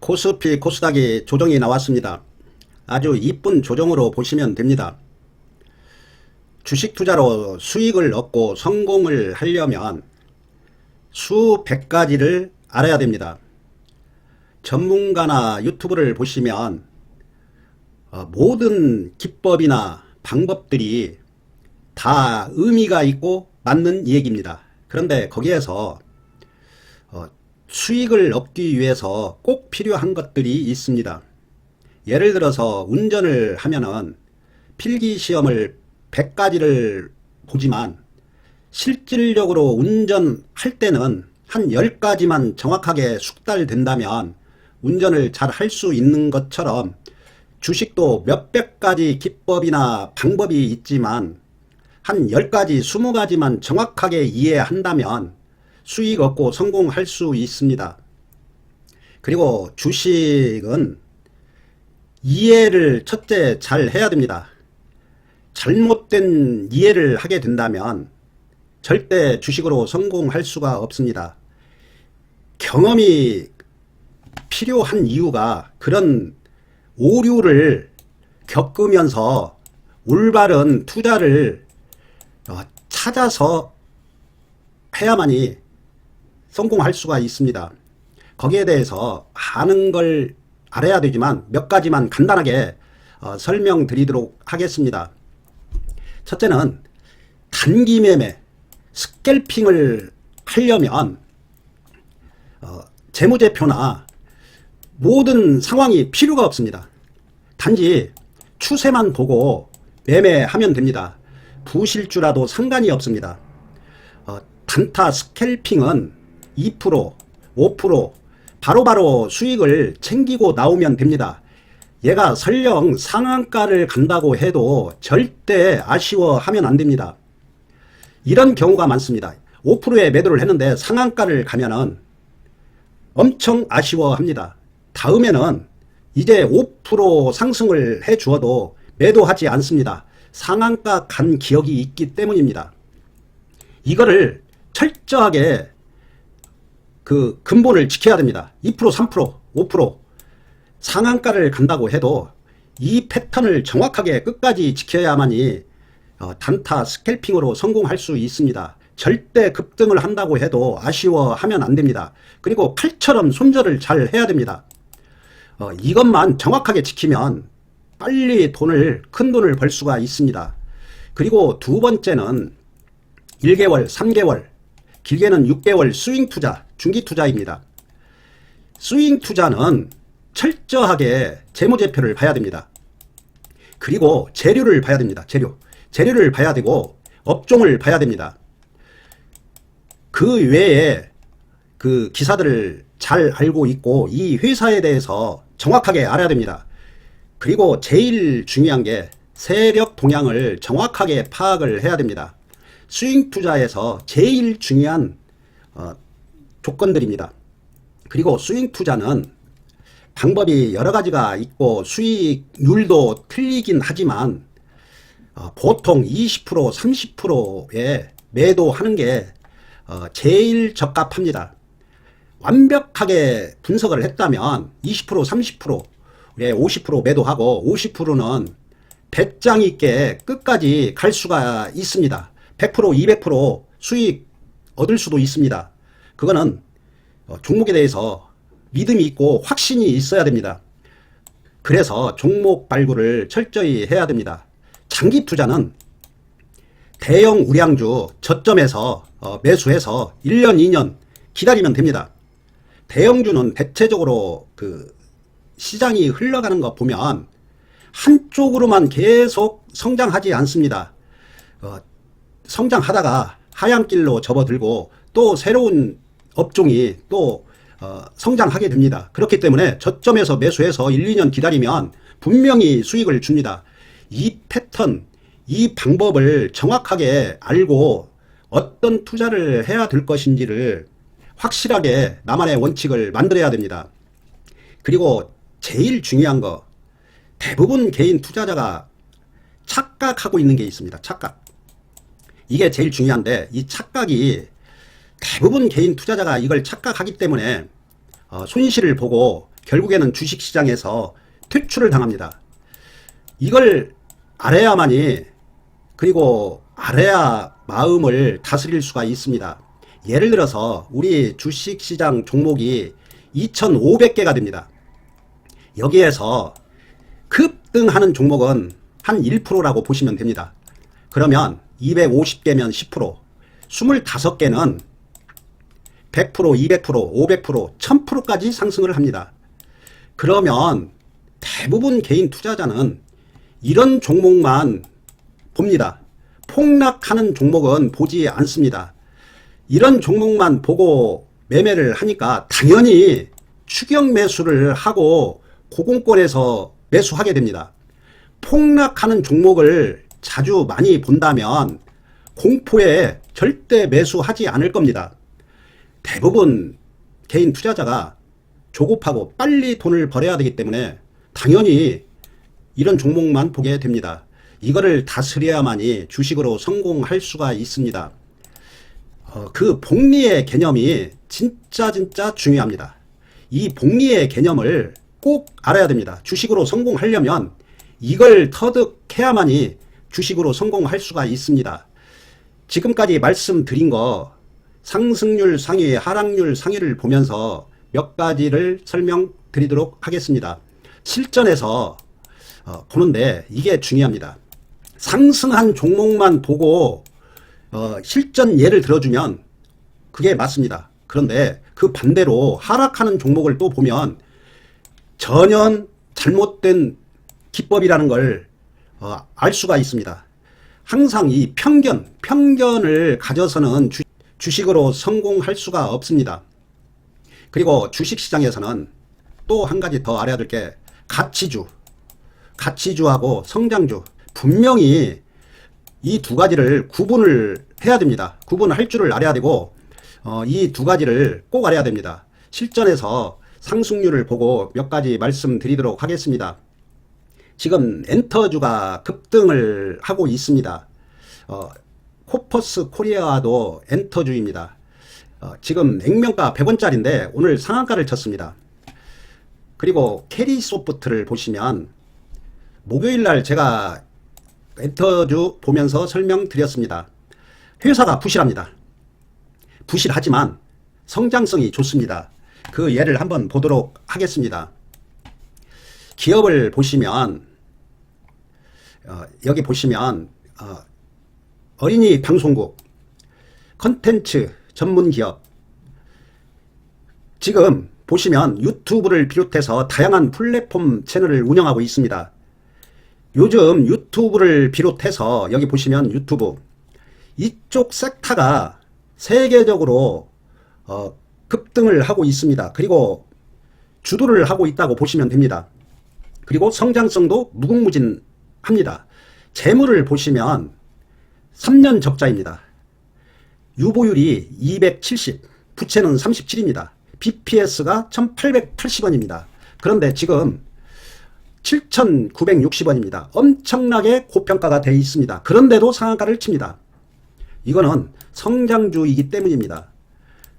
코스피 코스닥이 조정이 나왔습니다. 아주 이쁜 조정으로 보시면 됩니다. 주식 투자로 수익을 얻고 성공을 하려면 수백 가지를 알아야 됩니다. 전문가나 유튜브를 보시면 모든 기법이나 방법들이 다 의미가 있고 맞는 얘기입니다. 그런데 거기에서 수익을 얻기 위해서 꼭 필요한 것들이 있습니다. 예를 들어서 운전을 하면은 필기시험을 100가지를 보지만 실질적으로 운전할 때는 한 10가지만 정확하게 숙달된다면 운전을 잘 할 수 있는 것처럼 주식도 몇백 가지 기법이나 방법이 있지만 한 10가지, 20가지만 정확하게 이해한다면 수익 얻고 성공할 수 있습니다. 그리고 주식은 이해를 첫째 잘 해야 됩니다. 잘못된 이해를 하게 된다면 절대 주식으로 성공할 수가 없습니다. 경험이 필요한 이유가 그런 오류를 겪으면서 올바른 투자를 찾아서 해야만이 성공할 수가 있습니다. 거기에 대해서 아는 걸 알아야 되지만 몇 가지만 간단하게 설명드리도록 하겠습니다. 첫째는 단기 매매, 스캘핑을 하려면 재무제표나 모든 상황이 필요가 없습니다. 단지 추세만 보고 매매하면 됩니다. 부실주라도 상관이 없습니다. 단타 스캘핑은 2%, 5% 바로바로 수익을 챙기고 나오면 됩니다. 얘가 설령 상한가를 간다고 해도 절대 아쉬워하면 안 됩니다. 이런 경우가 많습니다. 5%에 매도를 했는데 상한가를 가면은 엄청 아쉬워합니다. 다음에는 이제 5% 상승을 해 주어도 매도하지 않습니다. 상한가 간 기억이 있기 때문입니다. 이거를 철저하게 그 근본을 지켜야 됩니다. 2%, 3%, 5% 상한가를 간다고 해도 이 패턴을 정확하게 끝까지 지켜야만이 단타 스캘핑으로 성공할 수 있습니다. 절대 급등을 한다고 해도 아쉬워하면 안 됩니다. 그리고 칼처럼 손절을 잘 해야 됩니다. 이것만 정확하게 지키면 빨리 큰 돈을 벌 수가 있습니다. 그리고 두 번째는 1개월, 3개월, 길게는 6개월 스윙 투자, 중기 투자입니다. 스윙 투자는 철저하게 재무제표를 봐야 됩니다. 그리고 재료를 봐야 됩니다. 재료를 봐야 되고 업종을 봐야 됩니다. 그 외에 그 기사들을 잘 알고 있고 이 회사에 대해서 정확하게 알아야 됩니다. 그리고 제일 중요한 게 세력 동향을 정확하게 파악을 해야 됩니다. 스윙 투자에서 제일 중요한 조건들입니다. 그리고 스윙 투자는 방법이 여러 가지가 있고 수익률도 틀리긴 하지만 보통 20%, 30%에 매도하는 게 제일 적합합니다. 완벽하게 분석을 했다면 20%, 30%에 50% 매도하고 50%는 배짱 있게 끝까지 갈 수가 있습니다. 100%, 200% 수익 얻을 수도 있습니다. 그거는 종목에 대해서 믿음이 있고 확신이 있어야 됩니다. 그래서 종목 발굴을 철저히 해야 됩니다. 장기 투자는 대형 우량주 저점에서 매수해서 1년, 2년 기다리면 됩니다. 대형주는 대체적으로 그 시장이 흘러가는 거 보면 한쪽으로만 계속 성장하지 않습니다. 성장하다가 하얀 길로 접어들고 또 새로운 업종이 또 성장하게 됩니다. 그렇기 때문에 저점에서 매수해서 1, 2년 기다리면 분명히 수익을 줍니다. 이 패턴, 이 방법을 정확하게 알고 어떤 투자를 해야 될 것인지를 확실하게 나만의 원칙을 만들어야 됩니다. 그리고 제일 중요한 거, 대부분 개인 투자자가 착각하고 있는 게 있습니다. 착각. 이게 제일 중요한데 이 착각이 대부분 개인 투자자가 이걸 착각하기 때문에 손실을 보고 결국에는 주식시장에서 퇴출을 당합니다. 이걸 알아야만이, 그리고 알아야 마음을 다스릴 수가 있습니다. 예를 들어서 우리 주식시장 종목이 2,500개가 됩니다. 여기에서 급등하는 종목은 한 1%라고 보시면 됩니다. 그러면 250개면 10%, 25개는 100%, 200%, 500%, 1000%까지 상승을 합니다. 그러면 대부분 개인 투자자는 이런 종목만 봅니다. 폭락하는 종목은 보지 않습니다. 이런 종목만 보고 매매를 하니까 당연히 추격 매수를 하고 고공권에서 매수하게 됩니다. 폭락하는 종목을 자주 많이 본다면 공포에 절대 매수하지 않을 겁니다. 대부분 개인 투자자가 조급하고 빨리 돈을 벌어야 되기 때문에 당연히 이런 종목만 보게 됩니다. 이거를 다스려야만이 주식으로 성공할 수가 있습니다. 그 복리의 개념이 진짜 중요합니다. 이 복리의 개념을 꼭 알아야 됩니다. 주식으로 성공하려면 이걸 터득해야만이 주식으로 성공할 수가 있습니다. 지금까지 말씀드린 거 상승률 상위, 하락률 상위를 보면서 몇 가지를 설명드리도록 하겠습니다. 실전에서 보는데 이게 중요합니다. 상승한 종목만 보고 실전 예를 들어주면 그게 맞습니다. 그런데 그 반대로 하락하는 종목을 또 보면 전혀 잘못된 기법이라는 걸 알 수가 있습니다. 항상 이 편견을 가져서는 주식으로 성공할 수가 없습니다. 그리고 주식시장에서는 또 한 가지 더 알아야 될 게 가치주하고 성장주, 분명히 이 두 가지를 구분을 해야 됩니다. 구분할 줄을 알아야 되고 이 두 가지를 꼭 알아야 됩니다. 실전에서 상승률을 보고 몇 가지 말씀드리도록 하겠습니다. 지금 엔터주가 급등을 하고 있습니다. 코퍼스 코리아도 엔터주입니다. 지금 액면가 100원짜리인데 오늘 상한가를 쳤습니다. 그리고 캐리소프트를 보시면 목요일날 제가 엔터주 보면서 설명드렸습니다. 회사가 부실합니다. 부실하지만 성장성이 좋습니다. 그 예를 한번 보도록 하겠습니다. 기업을 보시면 여기 보시면 어린이 방송국, 컨텐츠 전문 기업, 지금 보시면 유튜브를 비롯해서 다양한 플랫폼 채널을 운영하고 있습니다. 요즘 유튜브를 비롯해서 여기 보시면 유튜브, 이쪽 섹터가 세계적으로 급등을 하고 있습니다. 그리고 주도를 하고 있다고 보시면 됩니다. 그리고 성장성도 무궁무진합니다. 재물을 보시면 3년 적자입니다. 유보율이 270, 부채는 37입니다. BPS가 1880원입니다. 그런데 지금 7960원입니다. 엄청나게 고평가가 되어 있습니다. 그런데도 상한가를 칩니다. 이거는 성장주이기 때문입니다.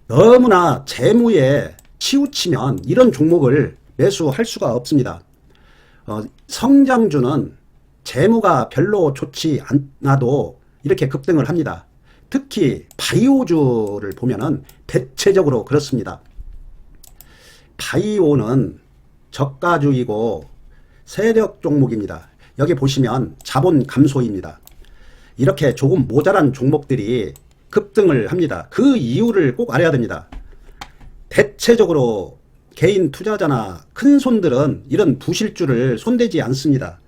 너무나 재무에 치우치면 이런 종목을 매수할 수가 없습니다. 성장주는 재무가 별로 좋지 않아도 이렇게 급등을 합니다. 특히 바이오주를 보면은 대체적으로 그렇습니다. 바이오는 저가주이고 세력 종목입니다. 여기 보시면 자본 감소입니다. 이렇게 조금 모자란 종목들이 급등을 합니다. 그 이유를 꼭 알아야 됩니다. 대체적으로 개인 투자자나 큰 손들은 이런 부실주를 손대지 않습니다.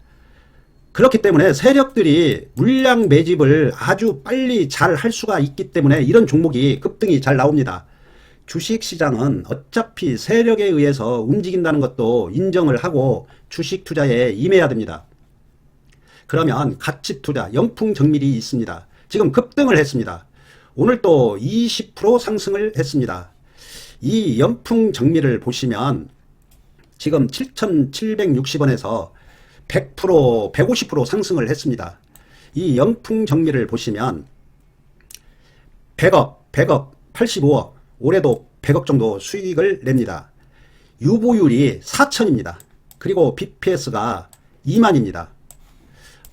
그렇기 때문에 세력들이 물량 매집을 아주 빨리 잘 할 수가 있기 때문에 이런 종목이 급등이 잘 나옵니다. 주식시장은 어차피 세력에 의해서 움직인다는 것도 인정을 하고 주식 투자에 임해야 됩니다. 그러면 가치투자, 영풍정밀이 있습니다. 지금 급등을 했습니다. 오늘 또 20% 상승을 했습니다. 이 영풍정밀을 보시면 지금 7,760원에서 100%, 150% 상승을 했습니다. 이 영풍정밀을 보시면 100억, 85억, 올해도 100억 정도 수익을 냅니다. 유보율이 4천입니다. 그리고 BPS가 2만입니다.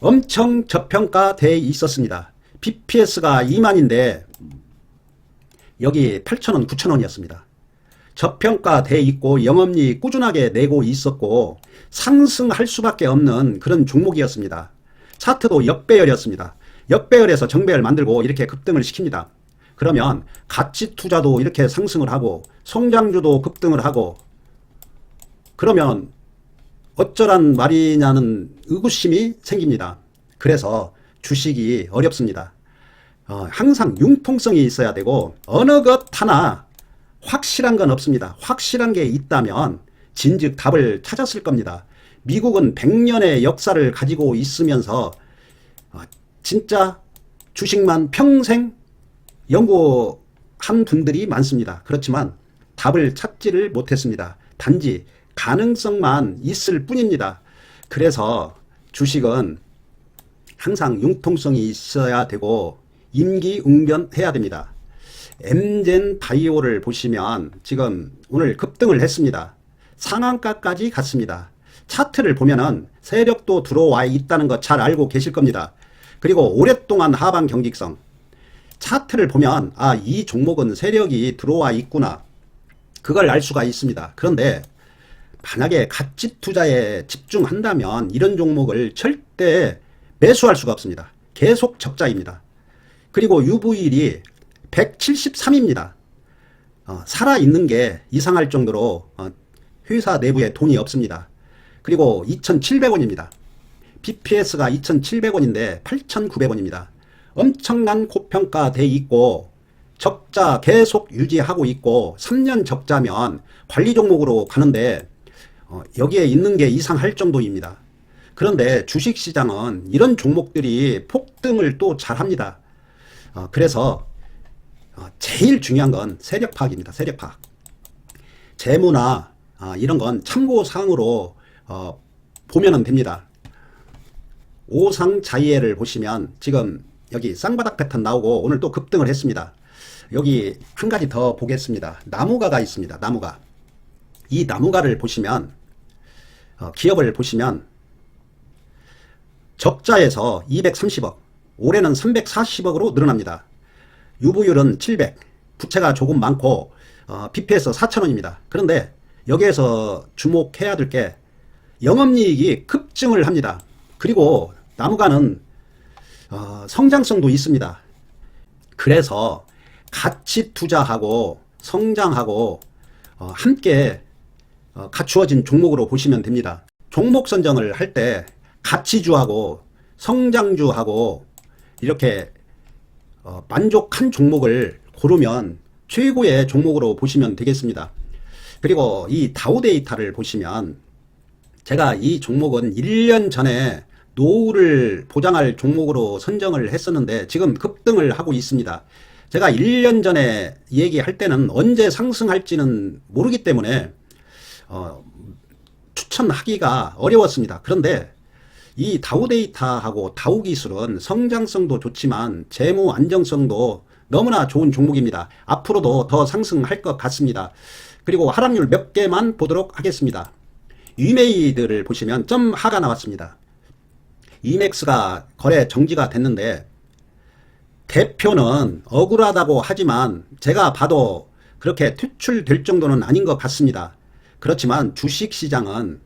엄청 저평가되어 있었습니다. BPS가 2만인데 여기 8,000원, 9,000원이었습니다. 저평가되어 있고 영업이익 꾸준하게 내고 있었고 상승할 수밖에 없는 그런 종목이었습니다. 차트도 역배열이었습니다. 역배열에서 정배열 만들고 이렇게 급등을 시킵니다. 그러면 가치 투자도 이렇게 상승을 하고 성장주도 급등을 하고 그러면 어쩌란 말이냐는 의구심이 생깁니다. 그래서 주식이 어렵습니다. 항상 융통성이 있어야 되고 어느 것 하나 확실한 건 없습니다. 확실한 게 있다면 진즉 답을 찾았을 겁니다. 미국은 100년의 역사를 가지고 있으면서 진짜 주식만 평생 연구한 분들이 많습니다. 그렇지만 답을 찾지를 못했습니다. 단지 가능성만 있을 뿐입니다. 그래서 주식은 항상 융통성이 있어야 되고 임기응변해야 됩니다. 엠젠 바이오를 보시면 지금 오늘 급등을 했습니다. 상한가까지 갔습니다. 차트를 보면은 세력도 들어와 있다는 거 잘 알고 계실 겁니다. 그리고 오랫동안 하방 경직성. 차트를 보면 이 종목은 세력이 들어와 있구나. 그걸 알 수가 있습니다. 그런데 만약에 가치 투자에 집중한다면 이런 종목을 절대 매수할 수가 없습니다. 계속 적자입니다. 그리고 UV율이 173입니다. 살아있는 게 이상할 정도로 회사 내부에 돈이 없습니다. 그리고 2,700원입니다. BPS가 2,700원인데 8,900원입니다. 엄청난 고평가돼 있고 적자 계속 유지하고 있고 3년 적자면 관리 종목으로 가는데 여기에 있는 게 이상할 정도입니다. 그런데 주식시장은 이런 종목들이 폭등을 또 잘합니다. 그래서 제일 중요한 건 세력 파악입니다. 세력 파악. 재무나 이런 건 참고사항으로 보면 됩니다. 오상자이에를 보시면 지금 여기 쌍바닥 패턴 나오고 오늘 또 급등을 했습니다. 여기 한 가지 더 보겠습니다. 나무가가 있습니다. 나무가. 이 나무가를 보시면 기업을 보시면 적자에서 230억, 올해는 340억으로 늘어납니다. 유보율은 700, 부채가 조금 많고 BPS 4,000원입니다. 그런데 여기에서 주목해야 될 게 영업이익이 급증을 합니다. 그리고 나무가는 성장성도 있습니다. 그래서 가치 투자하고 성장하고 함께 갖추어진 종목으로 보시면 됩니다. 종목 선정을 할 때 가치주하고 성장주하고 이렇게 만족한 종목을 고르면 최고의 종목으로 보시면 되겠습니다. 그리고 이 다우데이터를 보시면 제가 이 종목은 1년 전에 노후를 보장할 종목으로 선정을 했었는데 지금 급등을 하고 있습니다. 제가 1년 전에 얘기할 때는 언제 상승할지는 모르기 때문에 추천하기가 어려웠습니다. 그런데 이 다우데이터하고 다우기술은 성장성도 좋지만 재무 안정성도 너무나 좋은 종목입니다. 앞으로도 더 상승할 것 같습니다. 그리고 하락률 몇 개만 보도록 하겠습니다. 위메이드를 보시면 점 하가 나왔습니다. 이맥스가 거래 정지가 됐는데 대표는 억울하다고 하지만 제가 봐도 그렇게 퇴출될 정도는 아닌 것 같습니다. 그렇지만 주식시장은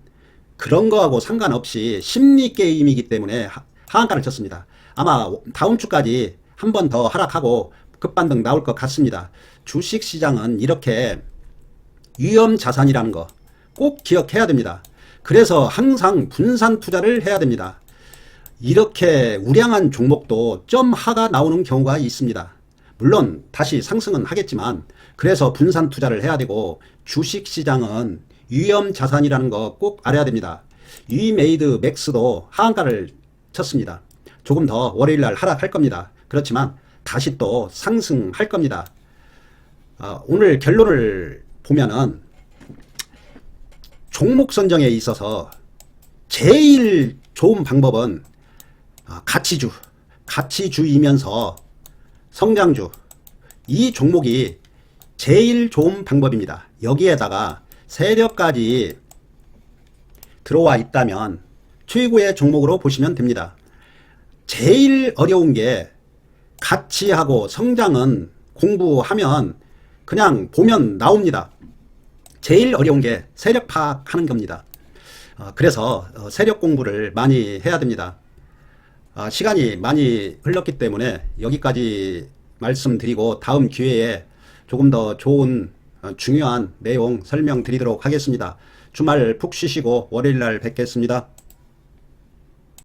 그런 거하고 상관없이 심리게임이기 때문에 하한가를 쳤습니다. 아마 다음 주까지 한 번 더 하락하고 급반등 나올 것 같습니다. 주식시장은 이렇게 위험자산이라는 거 꼭 기억해야 됩니다. 그래서 항상 분산 투자를 해야 됩니다. 이렇게 우량한 종목도 점 하가 나오는 경우가 있습니다. 물론 다시 상승은 하겠지만 그래서 분산 투자를 해야 되고 주식시장은 위험자산이라는 거 꼭 알아야 됩니다. 위메이드 맥스도 하한가를 쳤습니다. 조금 더 월요일날 하락할 겁니다. 그렇지만 다시 또 상승할 겁니다. 오늘 결론을 보면은 종목 선정에 있어서 제일 좋은 방법은 가치주이면서 성장주 이 종목이 제일 좋은 방법입니다. 여기에다가 세력까지 들어와 있다면 최고의 종목으로 보시면 됩니다. 제일 어려운 게 가치하고 성장은 공부하면 그냥 보면 나옵니다. 제일 어려운 게 세력 파악하는 겁니다. 그래서 세력 공부를 많이 해야 됩니다. 시간이 많이 흘렀기 때문에 여기까지 말씀드리고 다음 기회에 조금 더 좋은 중요한 내용 설명드리도록 하겠습니다. 주말 푹 쉬시고 월요일날 뵙겠습니다.